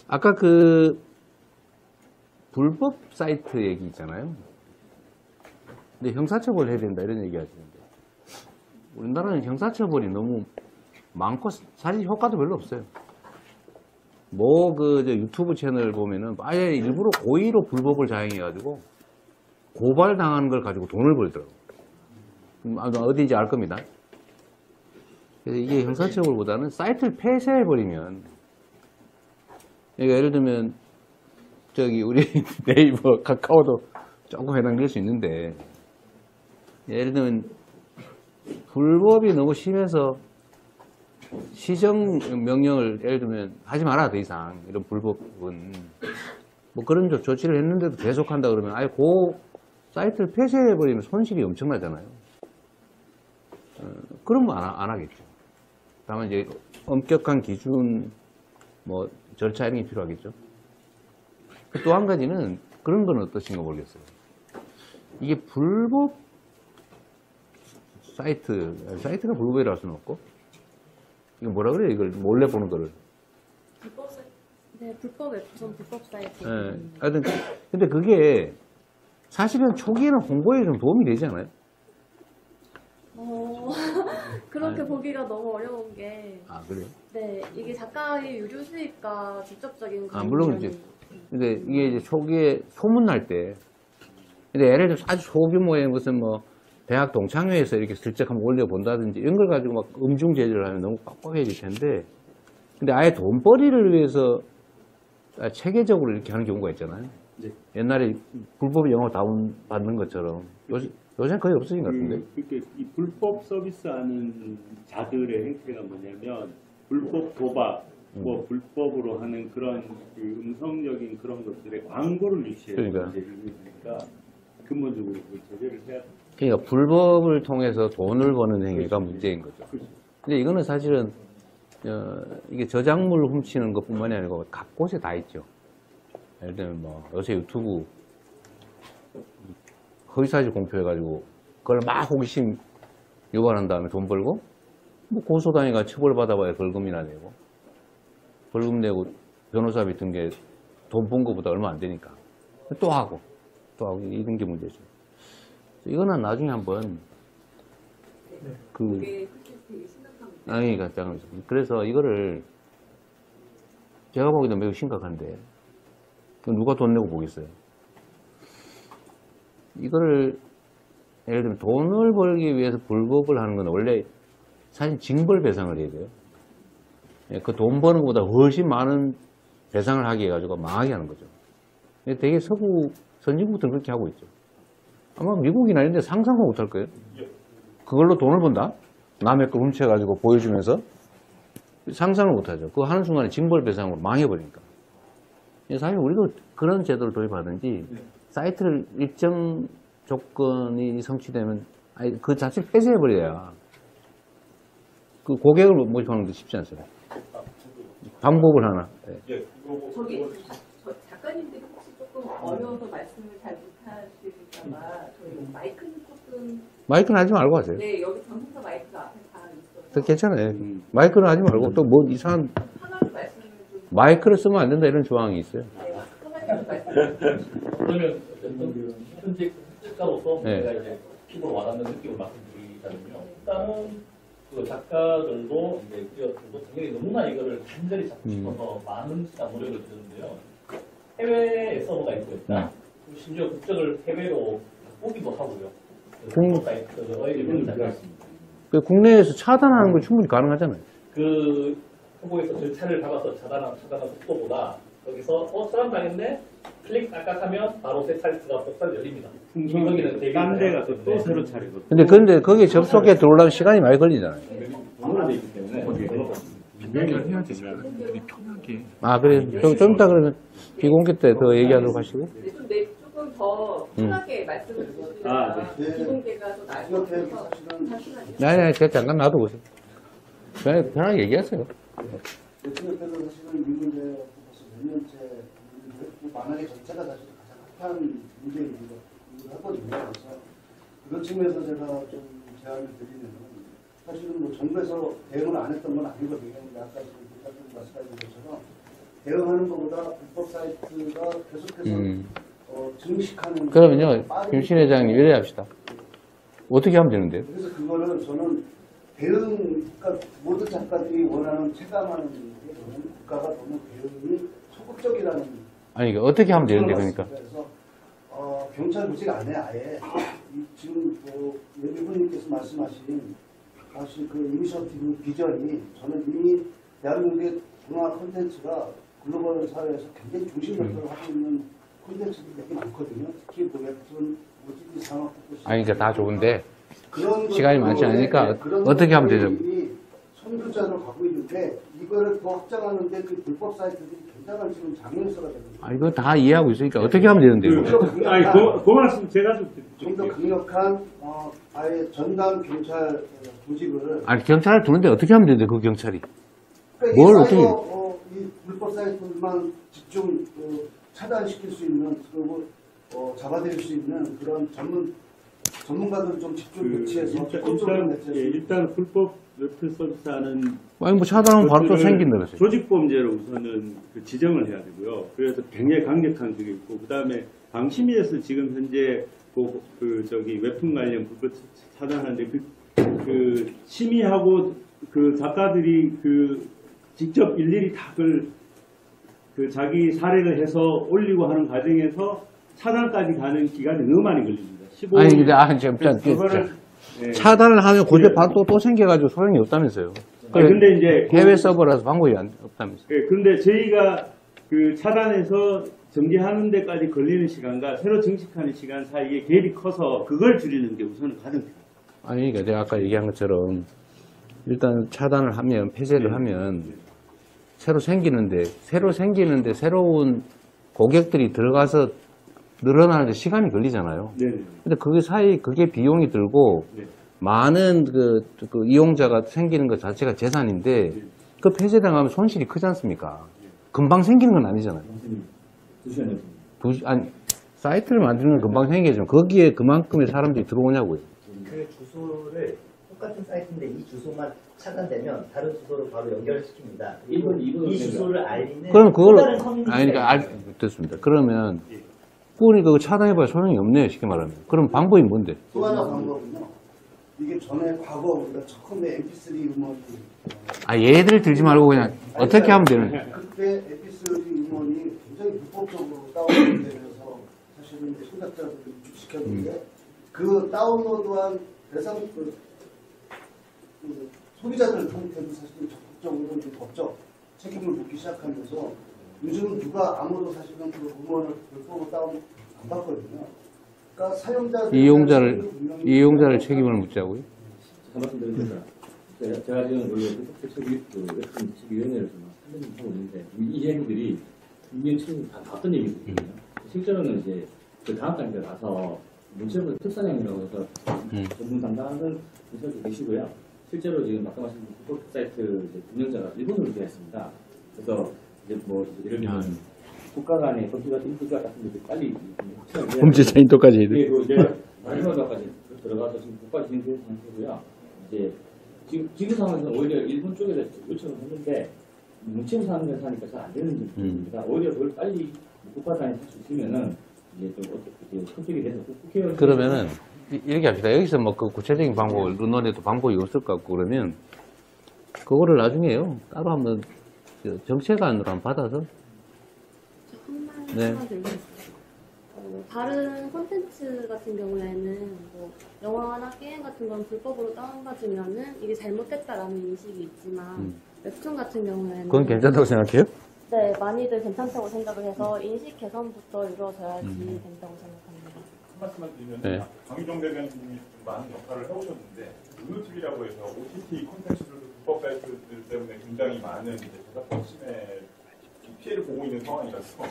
아까 그 불법 사이트 얘기 있잖아요. 근데 형사처벌 해야 된다 이런 얘기 하시는데 우리나라는 형사처벌이 너무 많고 사실 효과도 별로 없어요. 뭐 그 유튜브 채널 보면은 아예 일부러 고의로 불법을 자행해가지고 고발당하는 걸 가지고 돈을 벌더라고. 어딘지 알 겁니다. 그래서 이게 형사처벌보다는 사이트를 폐쇄해버리면, 그러니까 예를 들면 저기 우리 네이버, 카카오도 조금 해당될 수 있는데, 예를 들면 불법이 너무 심해서 시정 명령을 예를 들면 하지 마라 더 이상 이런 불법은 뭐 그런 조치를 했는데도 계속한다 그러면 아예 그 사이트를 폐쇄해버리면 손실이 엄청나잖아요. 그런 거 안 하겠죠. 다만 이제 엄격한 기준 뭐 절차 이런 게 필요하겠죠. 또 한 가지는 그런 건 어떠신가 모르겠어요. 이게 불법 사이트가 불법이라 할 수는 없고 이거 뭐라 그래요? 이걸 몰래 보는 거를. 불법 사이트. 네, 불법 웹툰, 불법 사이트. 네. 하여튼 근데 그게 사실은 초기에는 홍보에 좀 도움이 되지 않아요? 그렇게 보기가 너무 어려운 게. 아, 그래요? 네, 이게 작가의 유료 수입과 직접적인 물론 이제 근데 이게 이제 초기에 소문날 때 근데 예를 들어서 아주 소규모의 무슨 뭐 대학 동창회에서 이렇게 슬쩍 한번 올려본다든지 이런 걸 가지고 막 음중 제재를 하면 너무 빡빡해질 텐데 근데 아예 돈벌이를 위해서 체계적으로 이렇게 하는 경우가 있잖아요. 네. 옛날에 불법 영어 다운 받는 것처럼 요새는 거의 없어진 것 같은데. 그러니까 이 불법 서비스하는 자들의 행태가 뭐냐면 불법 도박, 뭐 불법으로 하는 그런 그 음성적인 그런 것들의 광고를 유치해서 그러니까 근본적으로 그 제재를 해야 돼. 그러니까 불법을 통해서 돈을 버는 행위가 문제인 거죠. 근데 이거는 사실은 이게 저작물 훔치는 것뿐만이 아니고 각 곳에 다 있죠. 예를 들면 뭐 요새 유튜브 허위사실 공표해가지고 그걸 막 호기심 유발한 다음에 돈 벌고 뭐 고소당해가 처벌받아봐야 벌금이나 내고 벌금 내고 변호사비 든 게 돈 번 거보다 얼마 안 되니까 또 하고 이런 게 문제죠. 이거는 나중에 한번 그래서 이거를 제가 보기에도 매우 심각한데 누가 돈 내고 보겠어요. 이거를 예를 들면 돈을 벌기 위해서 불법을 하는 건 원래 사실 징벌 배상을 해야 돼요. 그 돈 버는 것보다 훨씬 많은 배상을 하게 해가지고 망하게 하는 거죠. 되게 서구 선진국들은 그렇게 하고 있죠. 아마 미국이나 이런 데 상상도 못할 거예요. 그걸로 돈을 번다? 남의 걸 훔쳐가지고 보여주면서 상상을 못하죠. 그거 하는 순간에 징벌 배상으로 망해버리니까. 사실 우리도 그런 제도를 도입하든지 사이트를 일정 조건이 성취되면 그 자체를 폐쇄해버려야 그 고객을 모집하는 게 쉽지 않습니다. 방법을 하나. 네. 저기 작가님들이 혹시 조금 어려워서 말씀을 잘 못하실까봐 저희 마이크는 조금 마이크는 하지 말고 하세요. 네 여기 방송사 마이크가 앞에 다 있어서 더 괜찮아요. 마이크는 하지 말고 또 뭐 이상한 편하게 말씀을 좀 마이크를 쓰면 안 된다 이런 조항이 있어요. 편하게 말씀을 그러면 현재 작가로서 네. 제가 이제 피부로 와닿는 느낌을 말씀드리자면요. 일단은 그 작가들도 이제 기업들도 당연히 너무나 이거를 간절히 잡고 싶어서 많은 시간 노력을 드렸는데요. 해외에 서버가 있고 있다. 심지어 국적을 해외로 바꾸기도 하고요. 그 국내에서 차단하는 건 충분히 가능하잖아요. 그 후보에서 절차를 밟아서 차단하는 속도보다 여기서 차단당했네 클릭 딱 하면 바로 새 사이트가 폭발 열립니다. 풍성하게 딴 데 가서 또 새로 차리고. 근데 거기에 접속해 들어오려면 시간이 많이 걸리잖아요. 방어돼 있기 때문에 해야지 우리 편하게. 아, 그래. 좀 이따 그러면 비공개 때 더 얘기하도록 하시고. 조금 더 편하게 말씀을 주시니까 비공개가 더 나을 것 같아서 네, 제가 잠깐 놔두고 오세요. 그냥 편하게 얘기하세요. 대통령께서 사실은 이 문제 몇 년째 만약에 전체가 사실 가장 핫한 문제이기도 하거든요. 그래서 그런 측면에서 제가 좀 제안을 드리면 사실은 뭐 정부에서 대응을 안 했던 건 아니거든요. 아까 말씀하신 것처럼 대응하는 것보다 불법 사이트가 계속해서 증식하는. 그러면요, 김신 회장님 이래 합시다. 어떻게 하면 되는데요? 그래서 그거는 저는 그러니까 모든 작가들이 원하는 체감하는 게 저는 국가가 너무 대응이 소극적이라는. 아니, 이게 어떻게 하면 되는데, 그러니까. 그래서 경찰 조직 안에 아예 지금 예비군님께서 말씀하신 그 이니셔티브 비전이 저는 이미 대한민국의 문화 콘텐츠가 글로벌 사회에서 굉장히 중심 역할을 하고 있는 콘텐츠들이 되게 많거든요. 특히 웹툰, OTT 산업. 아니, 그러니까 다 좋은데 그런 시간이 많지 않으니까 그런 어떻게 하면 되죠? 것들이 선두자로 가고 있는데 이거를 더 확장하는데 그 불법 사이트들이 굉장한 지금 장애요소가 되는 거예요. 아, 이거 다 이해하고 있으니까 어떻게 하면 되는데요? 아니, 그 말씀 제가 좀 좀 더 강력한 아예 전담 경찰 조직을. 아니, 경찰을 두는데 어떻게 하면 되는데, 그 경찰이. 그러니까 뭘 이 사이버, 이 불법 사이트만 집중 차단시킬 수 있는, 그리고 잡아들일 수 있는 그런 전문가들 좀 집중 배치해서 일단 불법 웹툰 서비스하는 아니, 뭐 차단하면 바로 또 생긴다 그랬어요. 조직범죄로 우선은 지정을 해야 되고요. 그래서 굉장히 강력한 그게 있고, 그 다음에 방심위에서 지금 현재 웹툰 관련 불법 차단하는데 그 심의하고 그 작가들이 직접 일일이 다 자기 사례를 해서 올리고 하는 과정에서 차단까지 가는 기간이 너무 많이 걸립니다. 15일. 아니, 근데, 진짜. 차단을 하면 그때 바로 또 생겨가지고 소용이 없다면서요. 근데 이제 해외 서버라서 방법이 없다면서요. 그런데 저희가 차단해서 정지하는 데까지 걸리는 시간과 새로 정식하는 시간 사이에 갭이 커서 그걸 줄이는 게 우선은 가장 중요합니다. 아니, 그러니까 제가 아까 얘기한 것처럼 일단 차단을 하면, 폐쇄를 하면 새로 생기는데 새로운 고객들이 들어가서 늘어나는데 시간이 걸리잖아요. 네네. 근데 그게 비용이 들고 많은 그 이용자가 생기는 것 자체가 재산인데 그 폐쇄당하면 손실이 크지 않습니까? 금방 생기는 건 아니잖아요. 아니, 사이트를 만드는 건 금방 생기죠. 거기에 그만큼의 사람들이 들어오냐고요. 그 주소를 똑같은 사이트인데 이 주소만 차단되면 다른 주소로 바로 연결시킵니다. 이 주소를 알리는 그럼 그걸 다른 커뮤니티가 그러니까 됐습니다. 그러면 꾸니 그거 차단해봐야 소용이 없네요. 쉽게 말하면. 그럼 방법이 뭔데? 또 하나 방법은요. 이게 전에 과거 우리가 처음에 MP3 음원이 얘들 들지 말고 그냥 어떻게 하면 되는? 그때 MP3 음원이 굉장히 불법적으로 다운로드되면서 사실은 소작자들을 위축시켰는데 그 다운로드한 대상 소비자들한테도 사실은 적극적으로 이제 법적 책임을 묻기 시작하면서 요즘은 누가 아무도 사실은 그 음원을 불법으로 다운 안 받거든요. 그러니까 사용자들 이용자를 책임을 묻자고요? 말씀드리겠습니다. 제가 지금 원래 웹툰책위원회를 하고 있는데 이 얘기들이 분명히 지금 다 봤던 얘기거든요. 실제로는 이제 그 다음 단계에 가서 문체부 특사장이라고 해서 전문 담당하는 분들도 계시고요. 실제로 지금 아까 말씀드린 불법 사이트 운영자가 일본으로 되어 있습니다. 그래서 이제 뭐 예를 들면 국가 간의 범죄자 인프가 같은 것들 빨리 확실하게 범죄자 인도까지 해야 돼. 그리고 이제 마지막까지 들어가서 지금 국가 진행된 상태고요. 이제 지금 상황에서는 오히려 일본 쪽에서 요청을 했는데 문체부 상황에서 하니까 잘 안 되는 부분입니다. 오히려 그걸 빨리 국가 단위 할 수 있으면은 이제 좀 어떻게 설득이 돼서 국회의원 그러면은 이렇게 합시다. 여기서 뭐 그 구체적인 방법을 논의해도 방법이 없을 것 같고 그러면 그거를 나중에요. 따로 한번 정책안으로 한번 받아서. 네. 다른 콘텐츠 같은 경우에는 뭐 영화나 게임 같은 건 불법으로 다운받으면은 이게 잘못됐다라는 인식이 있지만 웹툰 같은 경우에는 그건 괜찮다고 생각해요? 네, 많이들 괜찮다고 생각을 해서 인식 개선부터 이루어져야지 된다고 생각합니다. 한 말씀만 드리면 네. 강유정 대변인이 좀 많은 역할을 해오셨는데 루노TV라고 해서 OTT 콘텐츠들도 불법 사이트들 때문에 굉장히 많은 이제 저작권 침해 피해를 보고 있는 상황이라서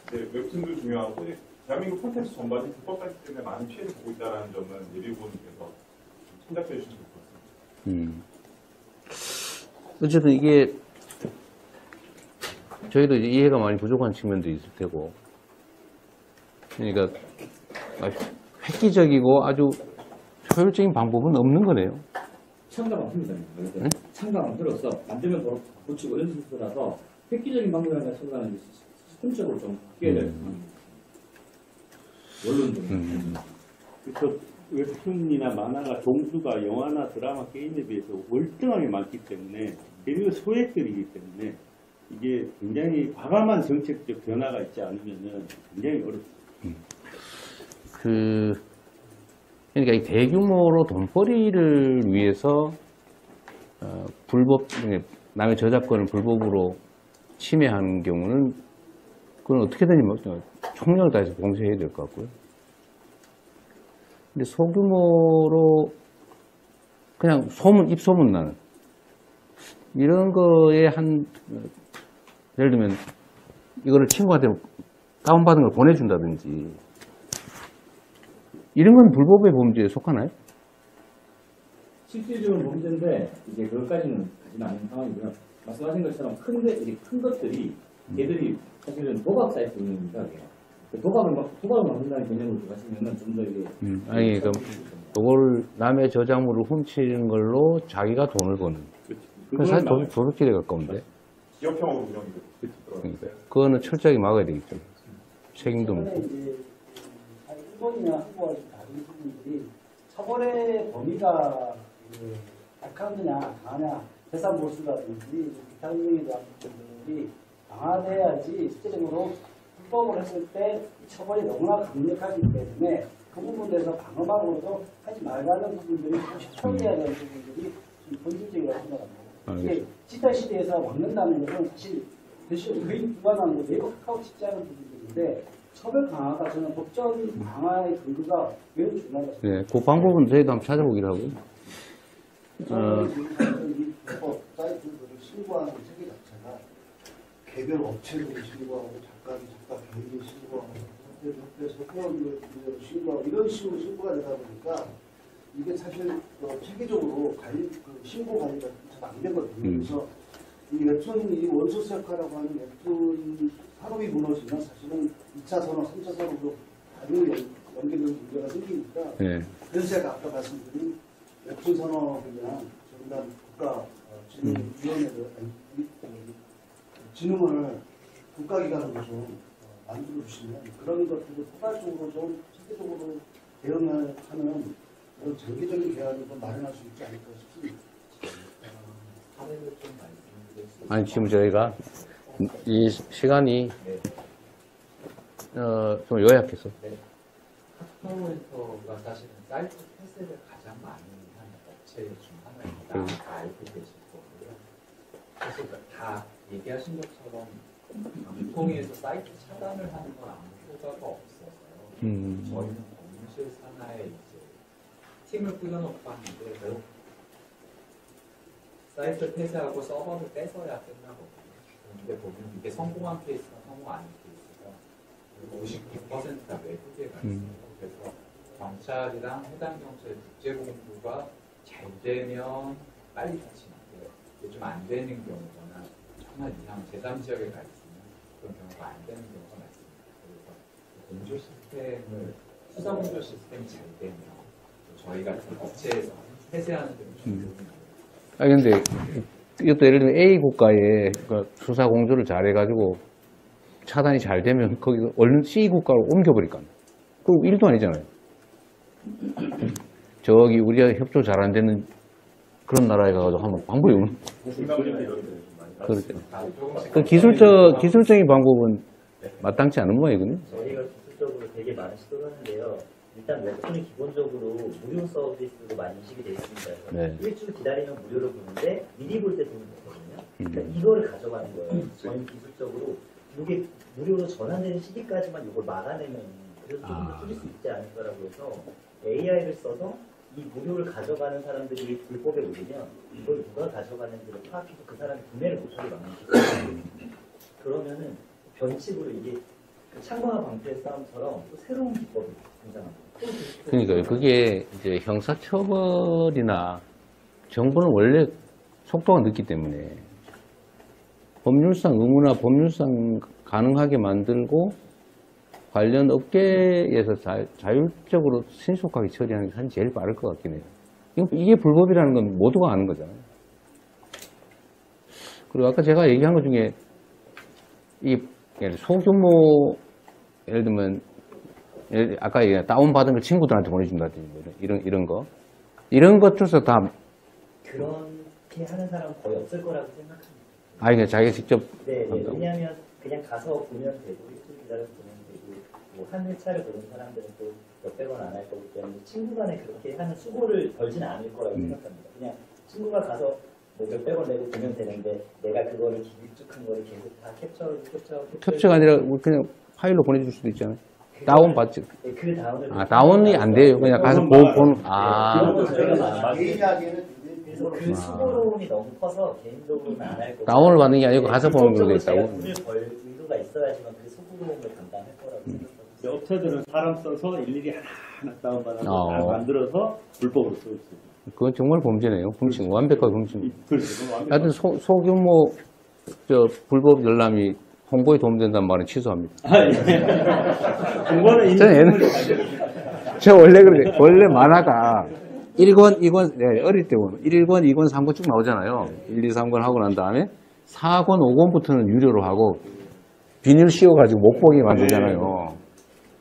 이제 웹툰도 중요하고 대한민국 콘텐츠 전반이 불법 사이트 때문에 많은 피해를 보고 있다는 점은 예비군께서 참작해 주시면 좋을 것 같습니다. 어쨌든 이게 저희도 이제 이해가 많이 부족한 측면도 있을 테고, 그러니까 획기적이고 아주 효율적인 방법은 없는 거네요. 참가만 합니다. 참가만 들어서 만들면 바로 고치고 이런 식으로라서 획기적인 방법이랑 처벌하는 게 시스템적으로 좀 바뀌어야 될 상황입니다. 원론적으로. 그래서 웹툰이나 만화가 종수가 영화나 드라마, 게임에 비해서 월등하게 많기 때문에 그리고 소액들이기 때문에 이게 굉장히 과감한 정책적 변화가 있지 않으면 굉장히 어렵습니다. 그러니까 이 대규모로 돈벌이를 위해서 남의 저작권을 불법으로 침해하는 경우는 그건 어떻게든지 총력을 다해서 봉쇄해야 될 것 같고요. 근데 소규모로 그냥 입소문 나는 이런 거에 예를 들면 이거를 친구한테 다운받은 걸 보내준다든지 이런 건 불법의 범죄에 속하나요? 실질적으로 범죄인데 이제 그것까지는 가지는 않은 상황이고요. 말씀하신 것처럼 큰 것들이 걔들이 사실은 도박 사이트 운영입니다. 도박을 만든다는 개념으로 들어가시면은 좀 더 이게 아니 그럼 그걸 남의 저작물을 훔치는 걸로 자기가 돈을 버는. 그건 사실 도둑질에 가까운데. 기업형으로 운영이 되고 그러니까 그거는 철저하게 막아야 되겠죠. 책임도 묻고. 이제 일본이나 한국과 좀 다른 부분들이 처벌의 범위가 약하느냐 강하냐 재산 보수라든지 기타 운영에 대한 부분들이 강화돼야지 실제적으로 불법을 했을 때 처벌이 너무나 강력하기 때문에 그 부분에서 방어막으로도 하지 말라는 부분들이 좀 처리해야 되는 부분들이 좀 본질적이라고 생각합니다. 이게 디지털 시대에서 막는다는 것은 사실 거의 불가능한 거고 매우 가까워 쉽지 않은 부분들인데 처벌 강화가 저는 법적 강화의 근거가 매우 중요하다고 생각합니다. 네, 그 방법은 저희도 한번 찾아보기로 하고요. 이 불법 사이트들을 신고하는 체계 자체가 개별 업체를 신고하고 작가 개인이 신고하고 소표를 신고하고 이런 식으로 신고가 되다 보니까 이게 사실 체계적으로 신고 관리가 잘 안 되거든요. 그래서 이 웹툰이 원소세화라고 하는 웹툰 산업이 무너지면 사실은 2차 산업, 3차 산업으로 당연히 연계되는 문제가 생기니까 네. 그래서 제가 아까 말씀드린 웹툰 산업이나 정당 국가 진흥위원회를 진흥을 국가기관으로 좀 만들어 주시면 그런 것들을 포괄적으로 좀 체계적으로 대응하는 그런 장기적인 계획을 좀 마련할 수 있지 않을까 싶습니다. 아니 지금 저희가 이 시간이 좀 요약해서. 카카오센터가 사실은 사이트 폐쇄를 가장 많이 하는 업체 중 하나입니다. 다 알고 계실 거고요. 사실 다 얘기하신 것처럼 방통위에서 사이트 차단을 하는 건 아무 효과가 없어서요. 저희는 법무실 산하에 이제 팀을 꾸려놓고 하는데 사이트 폐쇄하고 서버를 뺏어야 끝나거든요. 근데 보면 이게 성공한 케이스나 성공 아닌 케이스가 59%가 외국에 가 있어요. 그래서 경찰이랑 해당 경찰의 국제공부가 잘 되면 빨리 같이 나고요. 좀 안 되는 경우거나 정말 이상 제3지역에 가 있으면 그런 경우가 안 되는 경우가 많습니다. 그래서 공조 시스템을 수사 공조 시스템이 잘 되면 저희 같은 업체에서 폐쇄하는 데는 좀 도움이 됩니다. 아 근데 이것도 예를 들면 A 국가에 수사 공조를 잘해가지고 차단이 잘 되면 거기 얼른 C 국가로 옮겨버릴까? 그거 일도 아니잖아요. 저기 우리가 협조 잘 안 되는 그런 나라에 가가지고 한번 방법이 없는. 그 기술적인 방법은 마땅치 않은 모양이거든요. 저희가 기술적으로 되게 많은 시도를 하는데요. 일단 웹툰이 기본적으로 무료 서비스로 많이 인식이 되어 있습니다. 네. 일주일 기다리면 무료로 보는데 미리 볼 때 돈이 되거든요. 그러니까 이거를 가져가는 거예요. 저희 기술적으로 이게 무료로 전환되는 시기까지만 이걸 막아내면 그래도 조금 더 줄일 수 있지 않을까라고 해서 AI를 써서 이 무료를 가져가는 사람들이 불법에 오르면 이걸 누가 가져가는지를 파악해서 그 사람이 구매를 못하게 막는 기술이거든요. 그러면은 변칙으로 이게 창과와 방패의 싸움처럼 또 새로운 기법이 등장합니다. 그러니까 그게 이제 형사처벌이나 정부는 원래 속도가 늦기 때문에 법률상 의무나 법률상 가능하게 만들고 관련 업계에서 자율적으로 신속하게 처리하는 게 사실 제일 빠를 것 같긴 해요. 이게 불법이라는 건 모두가 아는 거잖아요. 그리고 아까 제가 얘기한 것 중에 이 소규모 예를 들면 아까 얘기한 다운받은 걸 친구들한테 보내준다든지 뭐 이런 거 이런 것들서 다 그렇게 하는 사람은 거의 없을 거라고 생각합니다. 그냥 자기가 직접 네, 한다고? 왜냐하면 그냥 가서 보면 되고 일주일 기다려서 보면 되고 뭐 한 회차를 보는 사람들은 또 몇백 원 안 할 거기 때문에 친구 간에 그렇게 하는 수고를 벌지는 않을 거라고 생각합니다. 그냥 친구가 가서 뭐 몇백 원 내고 보면 되는데 내가 그거를 길쭉한 거를 계속 다 캡처가 아니라 그냥 파일로 보내줄 수도 있잖아요. 다운 받지. 네, 그 다운을 다운이 안 돼요. 그냥 가서 보는 그런 저희가 많아요. 개인하기에는 그래서 그 수고로움이 너무 커서 개인적으로는 안 할 거고 다운을 받는 게 아니고 가서 보는 경우도 있다고. 돈을 벌 의도가 있어야지만 그 수고로움을 감당할 거라고 생각합니다. 업체들은 사람 써서 일일이 하나하나 다운받아서 어. 다 만들어서 불법으로 쓰고 있어요. 그건 정말 범죄네요. 훔친 완벽하게 훔친. 그래서 하여튼 소규모 불법 열람이 홍보에 도움된다는 말은 취소합니다. 그거는 제가 원래 그래. 원래 만화가 1권, 2권, 네, 어릴 때 보면 1권, 2권, 3권 쭉 나오잖아요. 1, 2, 3권 하고 난 다음에 4권, 5권부터는 유료로 하고 비닐 씌워가지고 못 보게 만들잖아요.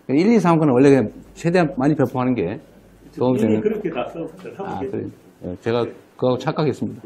1, 2, 3권은 원래 그냥 최대한 많이 배포하는 게 도움이 되는. 그렇게 다 써봤어요. 그래. 제가 그거하고 착각했습니다.